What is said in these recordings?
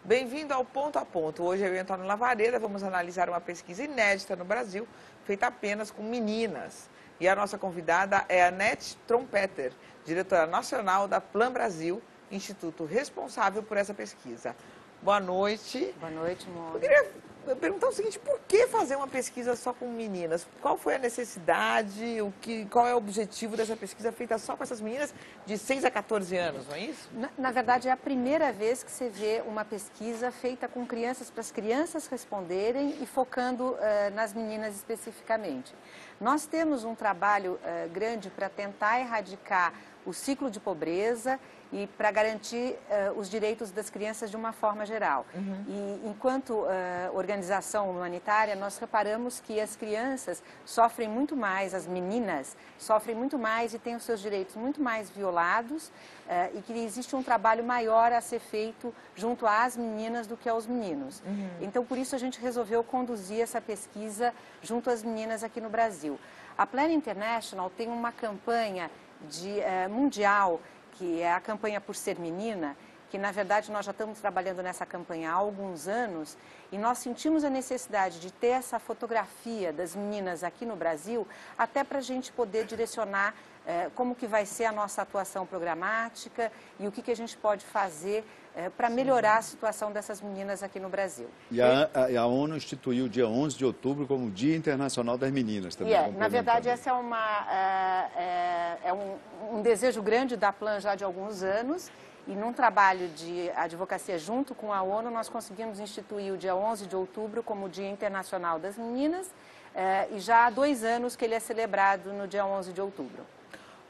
Bem-vindo ao Ponto a Ponto. Hoje eu e Antônio Lavareda vamos analisar uma pesquisa inédita no Brasil, feita apenas com meninas. E a nossa convidada é a Anete Trompeter, diretora nacional da Plan Brasil, instituto responsável por essa pesquisa. Boa noite. Boa noite, Mônica. Eu queria perguntar o seguinte, por que fazer uma pesquisa só com meninas? Qual foi a necessidade, qual é o objetivo dessa pesquisa feita só com essas meninas de 6 a 14 anos, não é isso? Na verdade, é a primeira vez que você vê uma pesquisa feita com crianças, para as crianças responderem e focando nas meninas especificamente. Nós temos um trabalho grande para tentar erradicar o ciclo de pobreza e para garantir os direitos das crianças de uma forma geral. E enquanto organização humanitária, nós reparamos que as crianças sofrem muito mais, as meninas sofrem muito mais e têm os seus direitos muito mais violados e que existe um trabalho maior a ser feito junto às meninas do que aos meninos. Então, por isso a gente resolveu conduzir essa pesquisa junto às meninas aqui no Brasil. A Plan International tem uma campanha mundial, que é a campanha Por Ser Menina, que na verdade nós já estamos trabalhando nessa campanha há alguns anos e nós sentimos a necessidade de ter essa fotografia das meninas aqui no Brasil, até para a gente poder direcionar como que vai ser a nossa atuação programática e o que a gente pode fazer para melhorar a situação dessas meninas aqui no Brasil. E a ONU instituiu o dia 11 de outubro como Dia Internacional das Meninas também. Na verdade, essa é um desejo grande da Plan já de alguns anos. E num trabalho de advocacia junto com a ONU, nós conseguimos instituir o dia 11 de outubro como Dia Internacional das Meninas. E já há 2 anos que ele é celebrado no dia 11 de outubro.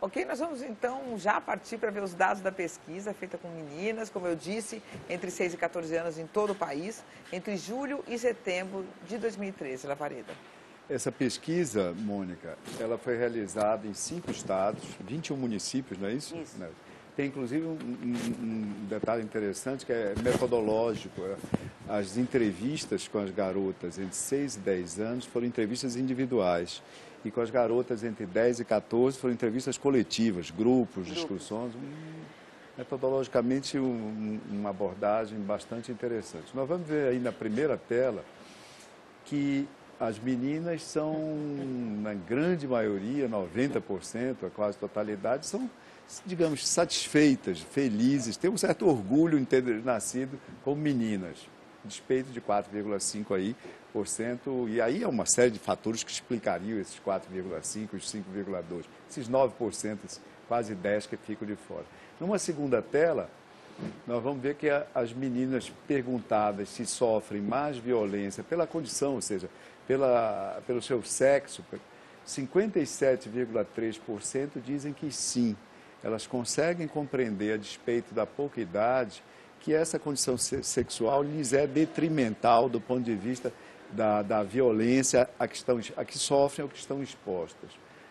Ok, nós vamos então já partir para ver os dados da pesquisa feita com meninas, como eu disse, entre 6 e 14 anos em todo o país, entre julho e setembro de 2013, Lavareda. Essa pesquisa, Mônica, ela foi realizada em 5 estados, 21 municípios, não é isso? Isso. Tem inclusive um detalhe interessante que é metodológico. As entrevistas com as garotas entre 6 e 10 anos foram entrevistas individuais. E com as garotas entre 10 e 14 foram entrevistas coletivas, grupos, discussões. Metodologicamente, uma abordagem bastante interessante. Nós vamos ver aí na primeira tela que as meninas são, na grande maioria, 90%, a quase totalidade, são, digamos, satisfeitas, felizes, têm um certo orgulho em ter nascido como meninas. Despeito de 4,5% aí, e aí é uma série de fatores que explicariam esses 4,5%, os 5,2%, esses 9%, quase 10% que ficam de fora. Numa segunda tela, nós vamos ver que as meninas perguntadas se sofrem mais violência pela condição, ou seja, pelo seu sexo, 57,3% dizem que sim, elas conseguem compreender, a despeito da pouca idade, que essa condição sexual lhes é detrimental do ponto de vista da violência a que sofrem ou que estão expostas.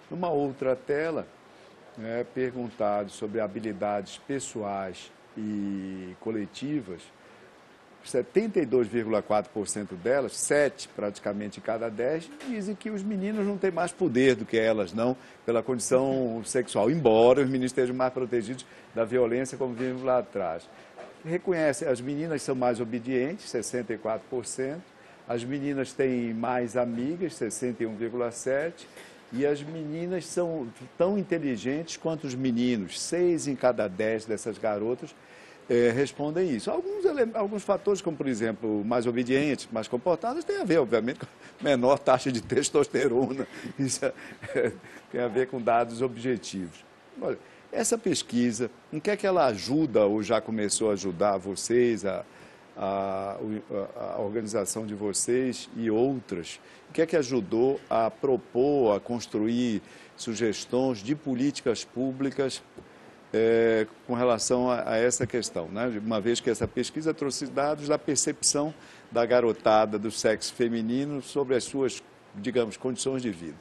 Numa outra tela, perguntado sobre habilidades pessoais e coletivas, 72,4% delas, 7 praticamente em cada 10, dizem que os meninos não têm mais poder do que elas, não, pela condição sexual, embora os meninos estejam mais protegidos da violência, como vimos lá atrás. Reconhece, as meninas são mais obedientes, 64%, as meninas têm mais amigas, 61,7%, e as meninas são tão inteligentes quanto os meninos, 6 em cada 10 dessas garotas respondem isso. Alguns fatores, como por exemplo, mais obedientes, mais comportadas, tem a ver, obviamente, com menor taxa de testosterona, isso tem a ver com dados objetivos. Olha, essa pesquisa, em que é que ela ajuda ou já começou a ajudar vocês, a organização de vocês e outras? O que é que ajudou a propor, a construir sugestões de políticas públicas com relação a essa questão, né? Uma vez que essa pesquisa trouxe dados da percepção da garotada do sexo feminino sobre as suas, digamos, condições de vida.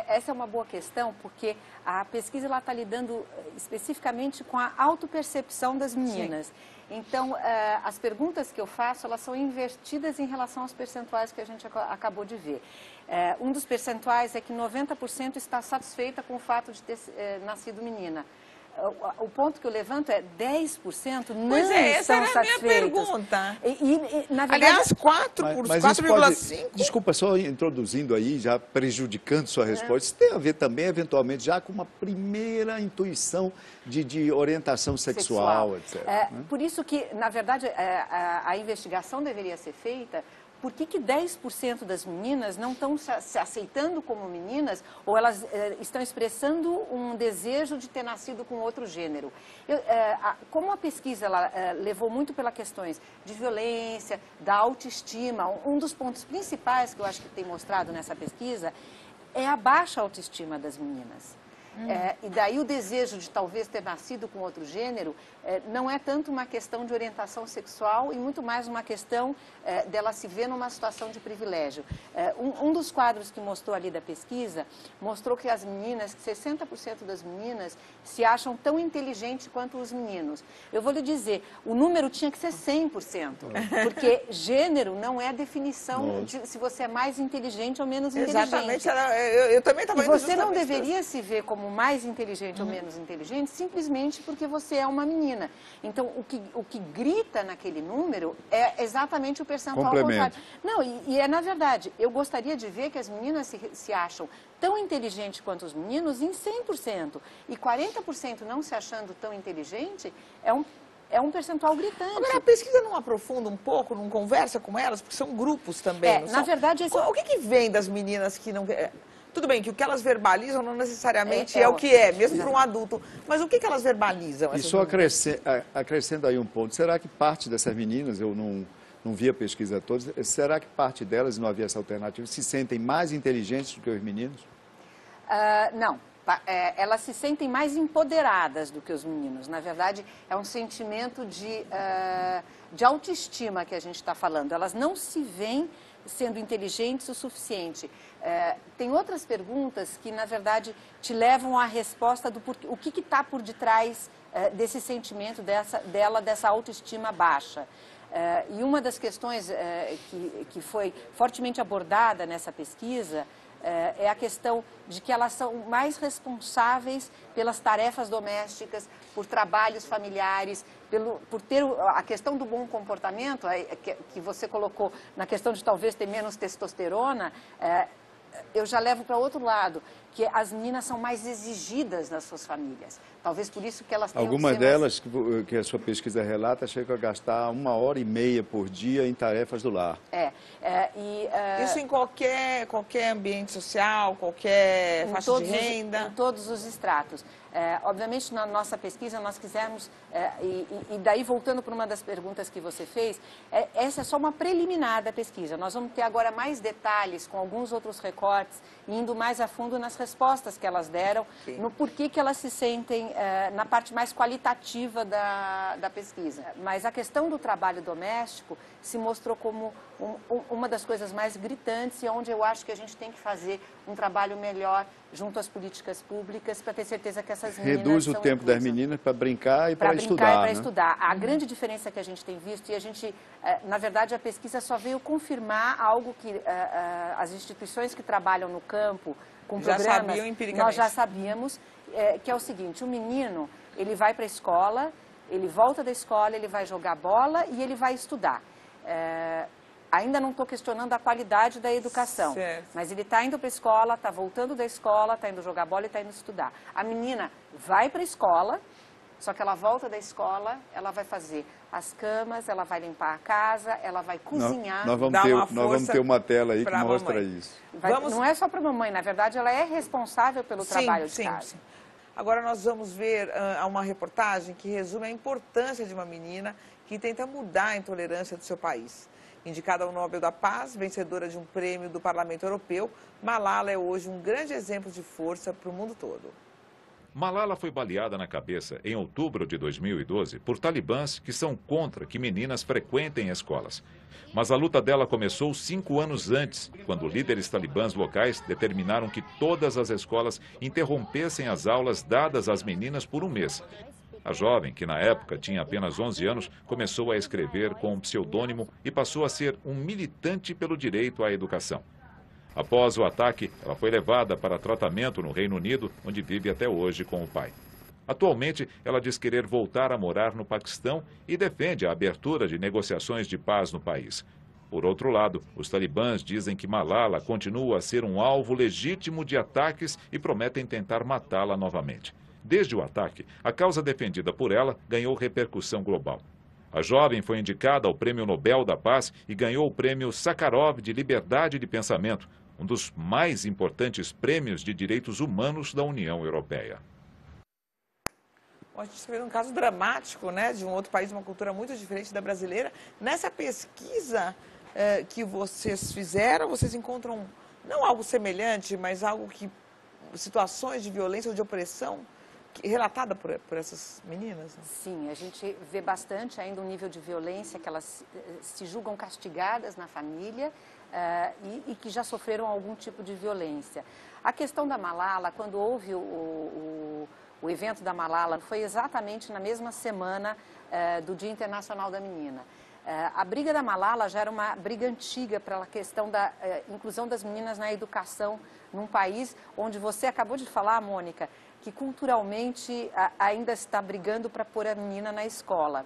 Essa é uma boa questão, porque a pesquisa está lidando especificamente com a autopercepção das meninas. Sim. Então, as perguntas que eu faço, elas são invertidas em relação aos percentuais que a gente acabou de ver. Um dos percentuais é que 90% está satisfeita com o fato de ter nascido menina. o ponto que eu levanto é 10% não Pois é, essa estão era a minha satisfeitos. pergunta. Na verdade, Aliás, 4,5%. Desculpa, só introduzindo aí, já prejudicando sua resposta, isso tem a ver também, eventualmente, já com uma primeira intuição de orientação sexual, etc. Por isso que, na verdade, a investigação deveria ser feita. Por que 10% das meninas não estão se aceitando como meninas ou elas estão expressando um desejo de ter nascido com outro gênero? Como a pesquisa levou muito pelas questões de violência, da autoestima, um dos pontos principais que eu acho que tem mostrado nessa pesquisa é a baixa autoestima das meninas. E daí o desejo de talvez ter nascido com outro gênero não é tanto uma questão de orientação sexual e muito mais uma questão dela se ver numa situação de privilégio. Um dos quadros que mostrou ali da pesquisa mostrou que as meninas, que 60% das meninas se acham tão inteligentes quanto os meninos. Eu vou lhe dizer, o número tinha que ser 100%, porque gênero não é definição de se você é mais inteligente ou menos inteligente. Exatamente, eu também estava indo você não deveria se ver como mais inteligente ou menos inteligente simplesmente porque você é uma menina. Então, o que grita naquele número é exatamente o percentual contrário. Não, na verdade, eu gostaria de ver que as meninas se acham tão inteligentes quanto os meninos em 100%. E 40% não se achando tão inteligente é um percentual gritante. Agora, a pesquisa não aprofunda um pouco, não conversa com elas, porque são grupos também. Na verdade, o que vem das meninas que não... Tudo bem que o que elas verbalizam não necessariamente é o que é, mesmo para um adulto. Mas o que elas verbalizam? E só acrescento aí um ponto. Será que parte dessas meninas, eu não vi a pesquisa toda, será que parte delas, não havia essa alternativa, se sentem mais inteligentes do que os meninos? Não. Elas se sentem mais empoderadas do que os meninos. Na verdade, é um sentimento de autoestima que a gente está falando. Elas não se veem sendo inteligentes o suficiente. Tem outras perguntas que, na verdade, te levam à resposta do porquê, o que está por detrás desse sentimento dessa autoestima baixa. E uma das questões que foi fortemente abordada nessa pesquisa é a questão de que elas são mais responsáveis pelas tarefas domésticas, por trabalhos familiares, por ter a questão do bom comportamento, que você colocou na questão de talvez ter menos testosterona, eu já levo para outro lado, que as meninas são mais exigidas nas suas famílias. Talvez por isso que elas tenham Algumas delas, que a sua pesquisa relata, chegam a gastar 1h30 por dia em tarefas do lar. Isso em qualquer ambiente social, qualquer faixa de renda? Em todos os estratos. Obviamente, na nossa pesquisa, nós quisemos, e daí voltando para uma das perguntas que você fez, essa é só uma preliminar da pesquisa. Nós vamos ter agora mais detalhes com alguns outros recortes, indo mais a fundo nas respostas que elas deram, no porquê que elas se sentem na parte mais qualitativa da pesquisa. Mas a questão do trabalho doméstico se mostrou como uma das coisas mais gritantes e onde eu acho que a gente tem que fazer um trabalho melhor junto às políticas públicas para ter certeza que essas meninas reduz o tempo das meninas para brincar e para estudar. A grande diferença que a gente tem visto, e a gente, na verdade, a pesquisa só veio confirmar algo que as instituições que trabalham no campo com programas, nós já sabíamos, que é o seguinte: o menino, ele vai para a escola, ele volta da escola, ele vai jogar bola e ele vai estudar. Ainda não estou questionando a qualidade da educação, mas ele está indo para a escola, está voltando da escola, está indo jogar bola e está indo estudar. A menina vai para a escola, só que ela volta da escola, ela vai fazer as camas, ela vai limpar a casa, ela vai cozinhar. Nós vamos ter uma tela aí que mostra isso. Não é só para a mamãe, na verdade ela é responsável pelo trabalho de casa. Sim. Agora nós vamos ver uma reportagem que resume a importância de uma menina que tenta mudar a intolerância do seu país. Indicada ao Nobel da Paz, vencedora de um prêmio do Parlamento Europeu, Malala é hoje um grande exemplo de força para o mundo todo. Malala foi baleada na cabeça em outubro de 2012 por talibãs que são contra que meninas frequentem escolas. Mas a luta dela começou 5 anos antes, quando líderes talibãs locais determinaram que todas as escolas interrompessem as aulas dadas às meninas por um mês. A jovem, que na época tinha apenas 11 anos, começou a escrever com um pseudônimo e passou a ser um militante pelo direito à educação. Após o ataque, ela foi levada para tratamento no Reino Unido, onde vive até hoje com o pai. Atualmente, ela diz querer voltar a morar no Paquistão e defende a abertura de negociações de paz no país. Por outro lado, os talibãs dizem que Malala continua a ser um alvo legítimo de ataques e prometem tentar matá-la novamente. Desde o ataque, a causa defendida por ela ganhou repercussão global. A jovem foi indicada ao Prêmio Nobel da Paz e ganhou o Prêmio Sakharov de Liberdade de Pensamento, um dos mais importantes prêmios de direitos humanos da União Europeia. Bom, a gente está vendo um caso dramático, né, de um outro país, uma cultura muito diferente da brasileira. Nessa pesquisa que vocês fizeram, vocês encontram não algo semelhante, mas algo que situações de violência ou de opressão relatada por essas meninas? Sim, a gente vê bastante ainda um nível de violência que elas se julgam castigadas na família e que já sofreram algum tipo de violência. A questão da Malala, quando houve o evento da Malala, foi exatamente na mesma semana do Dia Internacional da Menina. A briga da Malala já era uma briga antiga para a questão da inclusão das meninas na educação num país onde você acabou de falar, Mônica, que culturalmente ainda está brigando para pôr a menina na escola.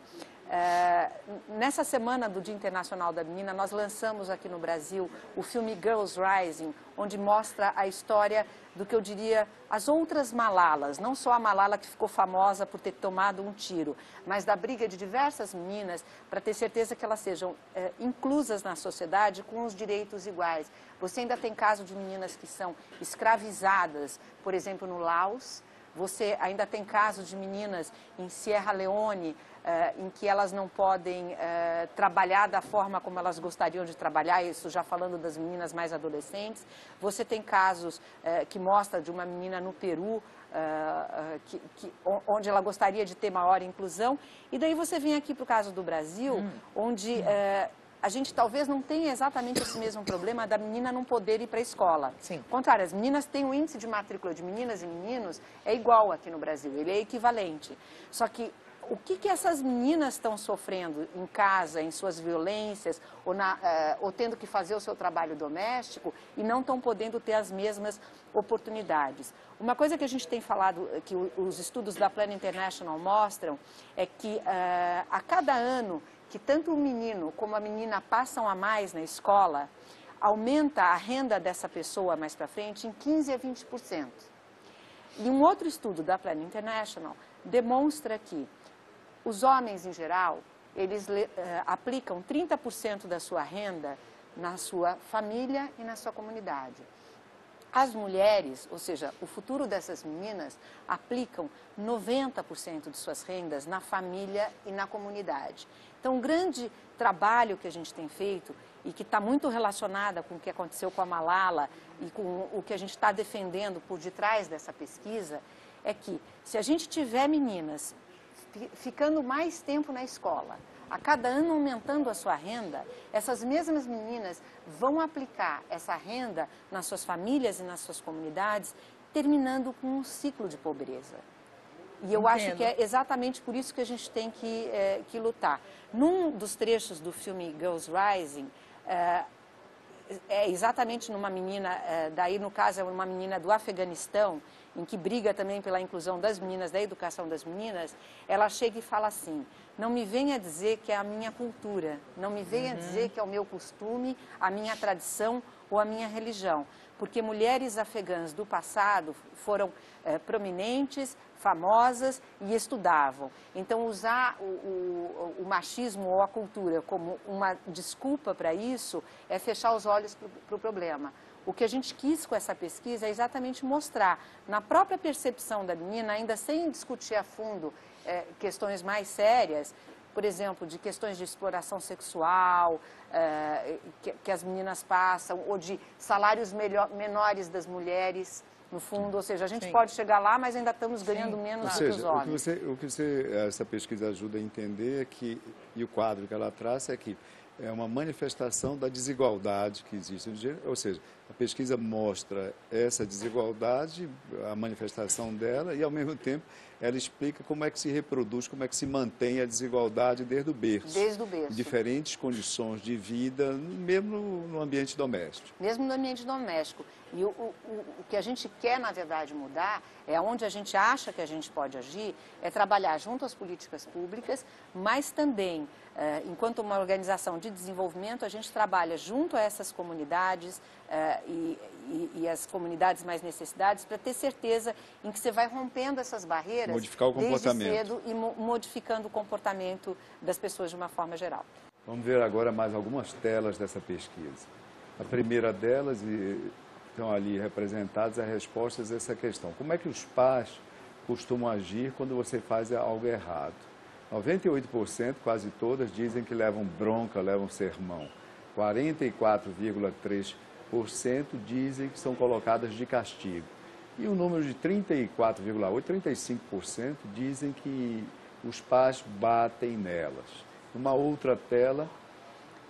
Nessa semana do Dia Internacional da Menina, nós lançamos aqui no Brasil o filme Girls Rising, onde mostra a história do que eu diria as outras Malalas, não só a Malala que ficou famosa por ter tomado um tiro, mas da briga de diversas meninas para ter certeza que elas sejam inclusas na sociedade com os direitos iguais. Você ainda tem caso de meninas que são escravizadas, por exemplo, no Laos. Você ainda tem casos de meninas em Sierra Leone, em que elas não podem trabalhar da forma como elas gostariam de trabalhar, isso já falando das meninas mais adolescentes. Você tem casos que mostram de uma menina no Peru, onde ela gostaria de ter maior inclusão. E daí você vem aqui para o caso do Brasil, onde a gente talvez não tenha exatamente esse mesmo problema da menina não poder ir para a escola. Sim. Ao contrário, as meninas têm o índice de matrícula de meninas e meninos é igual aqui no Brasil, ele é equivalente. Só que o que essas meninas estão sofrendo em casa, em suas violências, ou tendo que fazer o seu trabalho doméstico e não estão podendo ter as mesmas oportunidades. Uma coisa que a gente tem falado, que os estudos da Plan International mostram, é que a cada ano que tanto o menino como a menina passam a mais na escola, aumenta a renda dessa pessoa mais para frente em 15% a 20%. E um outro estudo da Plan International demonstra que os homens, em geral, eles aplicam 30% da sua renda na sua família e na sua comunidade. As mulheres, ou seja, o futuro dessas meninas, aplicam 90% de suas rendas na família e na comunidade. Então, um grande trabalho que a gente tem feito e que está muito relacionada com o que aconteceu com a Malala e com o que a gente está defendendo por detrás dessa pesquisa, é que se a gente tiver meninas ficando mais tempo na escola, a cada ano aumentando a sua renda, essas mesmas meninas vão aplicar essa renda nas suas famílias e nas suas comunidades, terminando com um ciclo de pobreza. E eu acho que é exatamente por isso que a gente tem que lutar. Num dos trechos do filme Girls Rising, é exatamente numa menina, daí no caso é uma menina do Afeganistão, em que briga também pela inclusão das meninas, da educação das meninas, ela chega e fala assim: não me venha dizer que é a minha cultura, não me venha dizer que é o meu costume, a minha tradição ou a minha religião, porque mulheres afegãs do passado foram prominentes, famosas e estudavam. Então, usar o machismo ou a cultura como uma desculpa para isso é fechar os olhos para o problema. O que a gente quis com essa pesquisa é exatamente mostrar, na própria percepção da menina, ainda sem discutir a fundo questões mais sérias, por exemplo, de questões de exploração sexual que as meninas passam, ou de salários menores das mulheres, no fundo, ou seja, a gente pode chegar lá, mas ainda estamos ganhando menos do que os homens. O que essa pesquisa ajuda a entender é que, e o quadro que ela traça é que é uma manifestação da desigualdade que existe no gênero, ou seja, A pesquisa mostra essa desigualdade, a manifestação dela, e, ao mesmo tempo, ela explica como é que se reproduz, como é que se mantém a desigualdade desde o berço. Desde o berço. Em diferentes condições de vida, mesmo no ambiente doméstico. Mesmo no ambiente doméstico. E o que a gente quer, na verdade, mudar, é onde a gente acha que a gente pode agir, é trabalhar junto às políticas públicas, mas também, enquanto uma organização de desenvolvimento, a gente trabalha junto a essas comunidades e as comunidades mais necessitadas para ter certeza em que você vai rompendo essas barreiras modificar o comportamento. desde cedo e modificando o comportamento das pessoas de uma forma geral. Vamos ver agora mais algumas telas dessa pesquisa. A primeira delas, estão ali representadas as respostas a essa questão. Como é que os pais costumam agir quando você faz algo errado? 98%, quase todas, dizem que levam bronca, levam sermão. 44,3% dizem que são colocadas de castigo. E o número de 34,8%, 35% dizem que os pais batem nelas. Numa outra tela,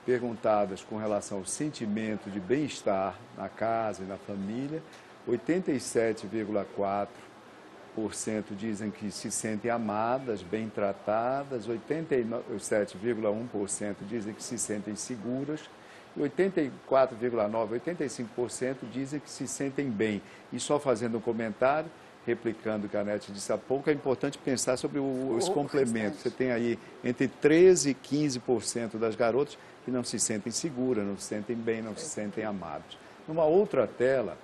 perguntadas com relação ao sentimento de bem-estar na casa e na família, 87,4% dizem que se sentem amadas, bem tratadas, 87,1% dizem que se sentem seguras, e 84,9%, 85% dizem que se sentem bem. E só fazendo um comentário, replicando o que a Anete disse há pouco, é importante pensar sobre os complementos. Você tem aí entre 13% e 15% das garotas que não se sentem seguras, não se sentem bem, não se sentem amadas. Numa outra tela,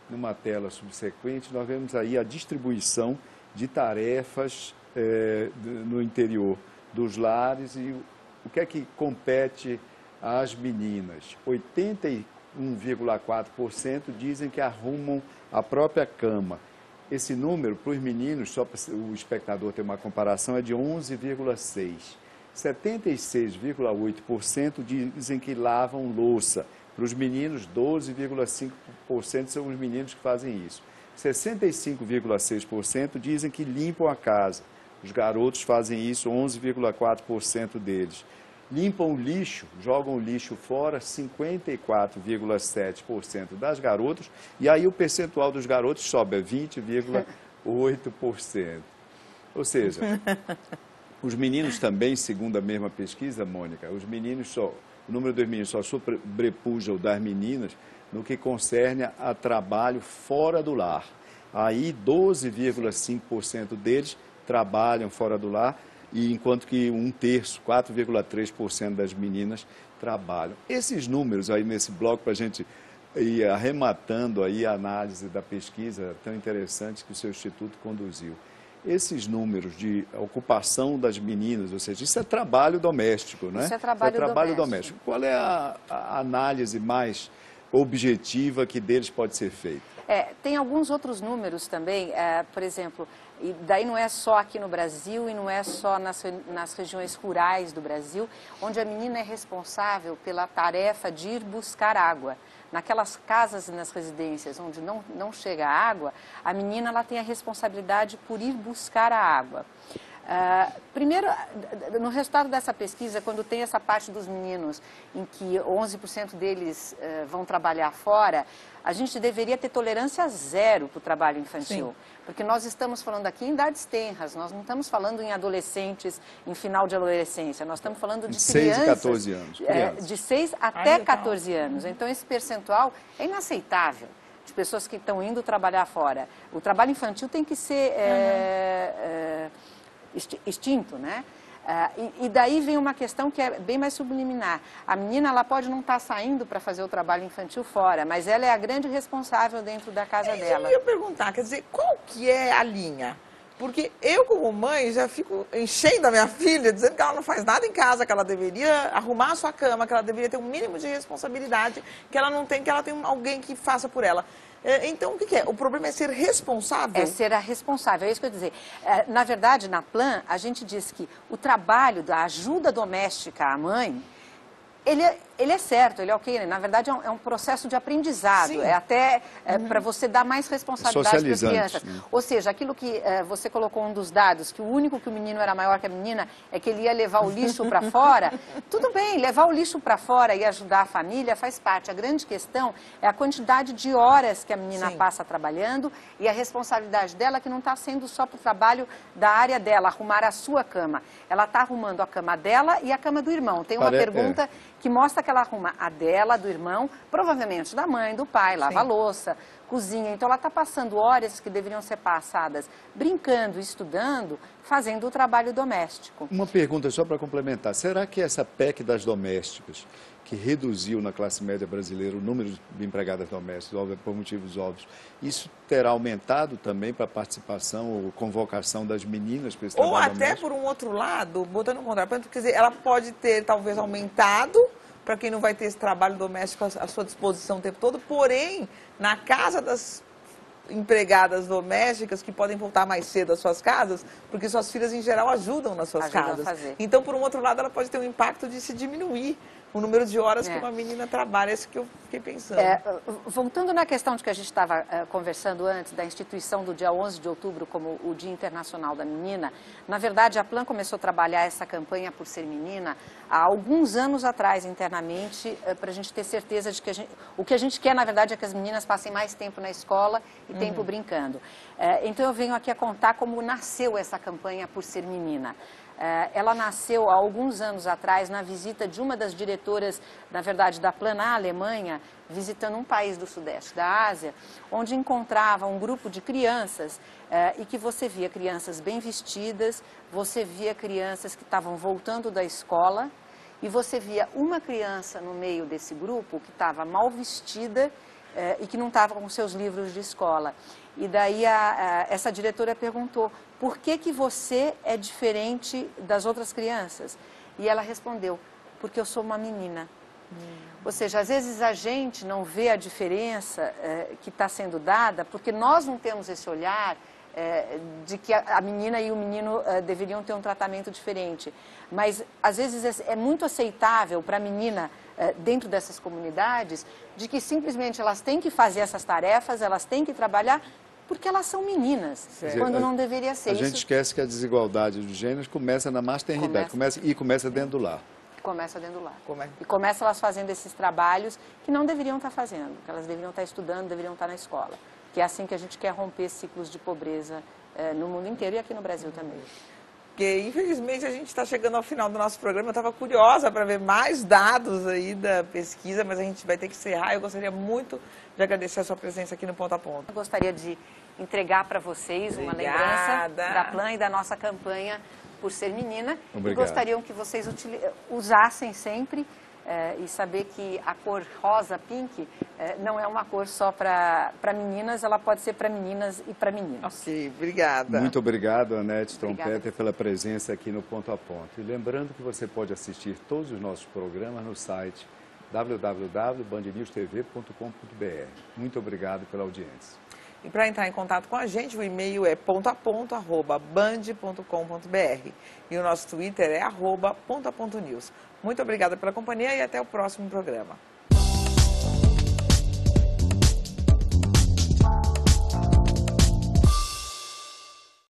numa tela subsequente, nós vemos aí a distribuição de tarefas no interior dos lares e o que é que compete às meninas. 81,4% dizem que arrumam a própria cama. Esse número, para os meninos, só para o espectador ter uma comparação, é de 11,6%. 76,8% dizem que lavam louça. Para os meninos, 12,5% são os meninos que fazem isso. 65,6% dizem que limpam a casa. Os garotos fazem isso, 11,4% deles. Limpam o lixo, jogam o lixo fora, 54,7% das garotas, e aí o percentual dos garotos sobe a 20,8%. Ou seja, os meninos também, segundo a mesma pesquisa, Mônica, o número dos meninos só sobrepuja o das meninas no que concerne a trabalho fora do lar. Aí 12,5% deles trabalham fora do lar, e enquanto que 1/3, 4,3% das meninas trabalham. Esses números aí nesse bloco, para a gente ir arrematando aí a análise da pesquisa tão interessante que o seu instituto conduziu. Esses números de ocupação das meninas, ou seja, isso é trabalho doméstico, né? Isso é trabalho doméstico. Qual é a análise mais objetiva que deles pode ser feita? Tem alguns outros números também, por exemplo, e daí não é só aqui no Brasil e não é só nas regiões rurais do Brasil, onde a menina é responsável pela tarefa de ir buscar água. Naquelas casas e nas residências onde não chega água, a menina ela tem a responsabilidade por ir buscar a água. Primeiro, no resultado dessa pesquisa, quando tem essa parte dos meninos em que 11% deles vão trabalhar fora, a gente deveria ter tolerância zero para o trabalho infantil. Sim. Porque nós estamos falando aqui em idades tenras, nós não estamos falando em adolescentes, em final de adolescência, nós estamos falando de crianças. 6 e 14 anos. De 6 até 14 anos. Então, esse percentual é inaceitável de pessoas que estão indo trabalhar fora. O trabalho infantil tem que ser extinto, né? E daí vem uma questão que é bem mais subliminar. A menina ela pode não estar saindo para fazer o trabalho infantil fora, mas ela é a grande responsável dentro da casa dela. Eu ia perguntar, quer dizer, qual que é a linha? Porque eu, como mãe, já fico enchendo a minha filha, dizendo que ela não faz nada em casa, que ela deveria arrumar a sua cama, que ela deveria ter um mínimo de responsabilidade, que ela não tem, que ela tem alguém que faça por ela. Então, o que é? O problema é ser responsável? É ser a responsável, é isso que eu ia dizer. Na verdade, na Plan, a gente diz que o trabalho da ajuda doméstica à mãe, ele Ele é certo, ele é ok. Na verdade, é um processo de aprendizado. Sim. É até para você dar mais responsabilidade para as crianças. Né? Ou seja, aquilo que você colocou um dos dados, que o único que o menino era maior que a menina é que ele ia levar o lixo para fora. Tudo bem, levar o lixo para fora e ajudar a família faz parte. A grande questão é a quantidade de horas que a menina passa trabalhando e a responsabilidade dela, que não está sendo só para o trabalho da área dela, arrumar a sua cama. Ela está arrumando a cama dela e a cama do irmão. Tem uma pergunta que mostra que ela arruma a dela, do irmão, provavelmente da mãe, do pai, lava a louça, cozinha. Então ela está passando horas que deveriam ser passadas brincando, estudando, fazendo o trabalho doméstico. Uma pergunta só para complementar. Será que essa PEC das domésticas, que reduziu na classe média brasileira o número de empregadas domésticas, por motivos óbvios, isso terá aumentado também para a participação ou convocação das meninas para esse trabalho doméstico? Ou até, por um outro lado, botando um contraponto, quer dizer, ela pode ter talvez aumentado para quem não vai ter esse trabalho doméstico à sua disposição o tempo todo, porém, na casa das empregadas domésticas que podem voltar mais cedo às suas casas, porque suas filhas, em geral, ajudam nas suas casas. Então, por um outro lado, ela pode ter um impacto de se diminuir o número de horas que uma menina trabalha. É isso que eu fiquei pensando. Voltando na questão de que a gente estava conversando antes, da instituição do dia 11 de outubro como o Dia Internacional da Menina, na verdade, a Plan começou a trabalhar essa campanha por ser menina há alguns anos atrás, internamente, para a gente ter certeza de que o que a gente quer, na verdade, é que as meninas passem mais tempo na escola e tempo brincando. Então, eu venho aqui a contar como nasceu essa campanha por ser menina. Ela nasceu há alguns anos atrás na visita de uma das diretoras, na verdade, da Plan na Alemanha, visitando um país do sudeste da Ásia, onde encontrava um grupo de crianças e que você via crianças bem vestidas, você via crianças que estavam voltando da escola e você via uma criança no meio desse grupo que estava mal vestida e que não estava com seus livros de escola. E daí essa diretora perguntou, por que você é diferente das outras crianças? E ela respondeu, porque eu sou uma menina. Ou seja, às vezes a gente não vê a diferença que está sendo dada, porque nós não temos esse olhar de que a menina e o menino deveriam ter um tratamento diferente. Mas, às vezes, é muito aceitável para a menina, dentro dessas comunidades, de que simplesmente elas têm que fazer essas tarefas, elas têm que trabalhar, porque elas são meninas, quando não deveria ser. A gente esquece que a desigualdade de gêneros começa na maternidade, começa dentro do lar. Começa dentro do lar. E começa elas fazendo esses trabalhos que não deveriam estar fazendo, que elas deveriam estar estudando, deveriam estar na escola. Que é assim que a gente quer romper ciclos de pobreza no mundo inteiro e aqui no Brasil também. Porque, infelizmente, a gente está chegando ao final do nosso programa. Eu estava curiosa para ver mais dados aí da pesquisa, mas a gente vai ter que encerrar. Eu gostaria muito de agradecer a sua presença aqui no Ponto a Ponto. Eu gostaria de entregar para vocês uma lembrança da Plan e da nossa campanha por ser menina. Obrigado. E gostariam que vocês usassem sempre e saber que a cor rosa, pink, não é uma cor só para meninas, ela pode ser para meninas e para meninos. Ok, obrigada. Muito obrigado, Anete Trompeter, pela presença aqui no Ponto a Ponto. E lembrando que você pode assistir todos os nossos programas no site www.bandnewstv.com.br. Muito obrigado pela audiência. E para entrar em contato com a gente, o e-mail é pontoaponto@band.com.br e o nosso Twitter é @pontoapontonews. Muito obrigada pela companhia e até o próximo programa.